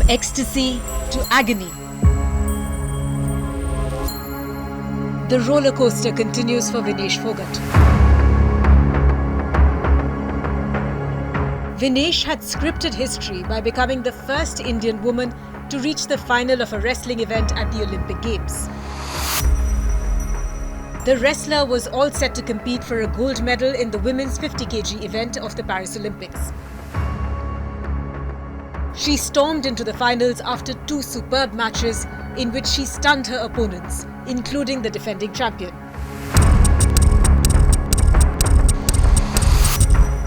Ecstasy to agony. The roller coaster continues for Vinesh Phogat. Vinesh had scripted history by becoming the first Indian woman to reach the final of a wrestling event at the Olympic Games. The wrestler was all set to compete for a gold medal in the women's 50 kg event of the Paris Olympics. She stormed into the finals after two superb matches in which she stunned her opponents, including the defending champion.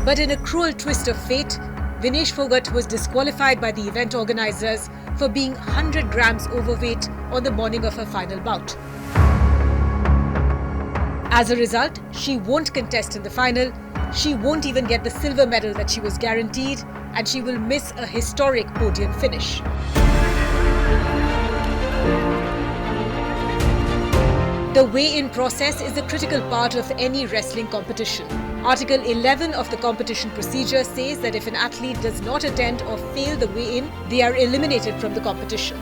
But in a cruel twist of fate, Vinesh Phogat was disqualified by the event organisers for being 100 grams overweight on the morning of her final bout. As a result, she won't contest in the final, she won't even get the silver medal that she was guaranteed, and she will miss a historic podium finish. The weigh-in process is a critical part of any wrestling competition. Article 11 of the competition procedure says that if an athlete does not attend or fail the weigh-in, they are eliminated from the competition.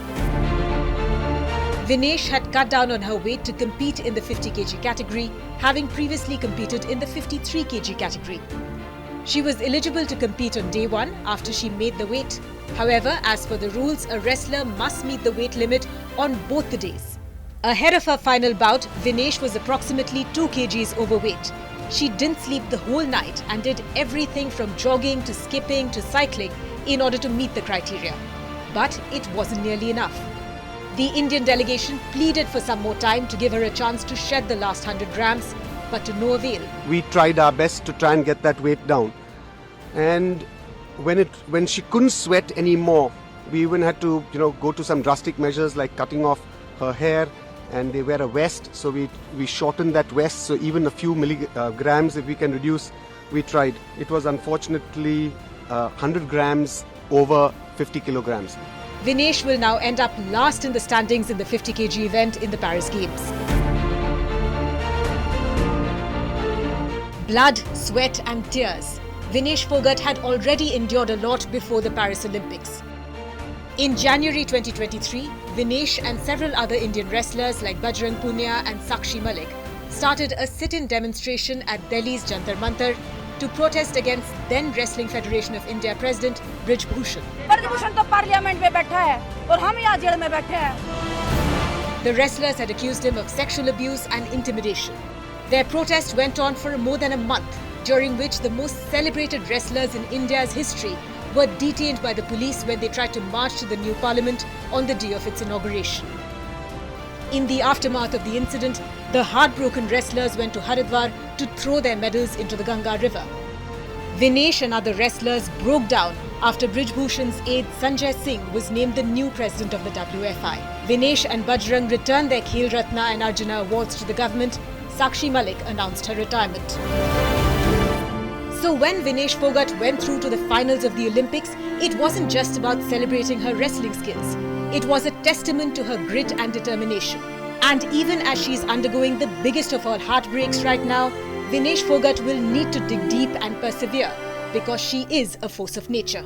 Vinesh had cut down on her weight to compete in the 50 kg category, having previously competed in the 53 kg category. She was eligible to compete on day one after she made the weight. However, as per the rules, a wrestler must meet the weight limit on both the days. Ahead of her final bout, Vinesh was approximately 2 kgs overweight. She didn't sleep the whole night and did everything from jogging to skipping to cycling in order to meet the criteria. But it wasn't nearly enough. The Indian delegation pleaded for some more time to give her a chance to shed the last 100 grams, but to no avail. We tried our best to try and get that weight down. And when she couldn't sweat anymore, we even had to go to some drastic measures like cutting off her hair, and they wear a vest, so we shortened that vest, so even a few milligrams if we can reduce, we tried. It was unfortunately 100 grams over 50 kilograms. Vinesh will now end up last in the standings in the 50 kg event in the Paris Games. Blood, sweat and tears. Vinesh Phogat had already endured a lot before the Paris Olympics. In January 2023, Vinesh and several other Indian wrestlers like Bajrang Punia and Sakshi Malik started a sit-in demonstration at Delhi's Jantar Mantar to protest against then Wrestling Federation of India President Brij Bhushan. The wrestlers had accused him of sexual abuse and intimidation. Their protest went on for more than a month, during which the most celebrated wrestlers in India's history were detained by the police when they tried to march to the new parliament on the day of its inauguration. In the aftermath of the incident, the heartbroken wrestlers went to Haridwar to throw their medals into the Ganga river. Vinesh and other wrestlers broke down after Brij Bhushan's aide Sanjay Singh was named the new president of the WFI. Vinesh and Bajrang returned their Khel Ratna and Arjuna awards to the government. Sakshi Malik announced her retirement. So when Vinesh Phogat went through to the finals of the Olympics, it wasn't just about celebrating her wrestling skills. It was a testament to her grit and determination. And even as she's undergoing the biggest of all heartbreaks right now, Vinesh Phogat will need to dig deep and persevere because she is a force of nature.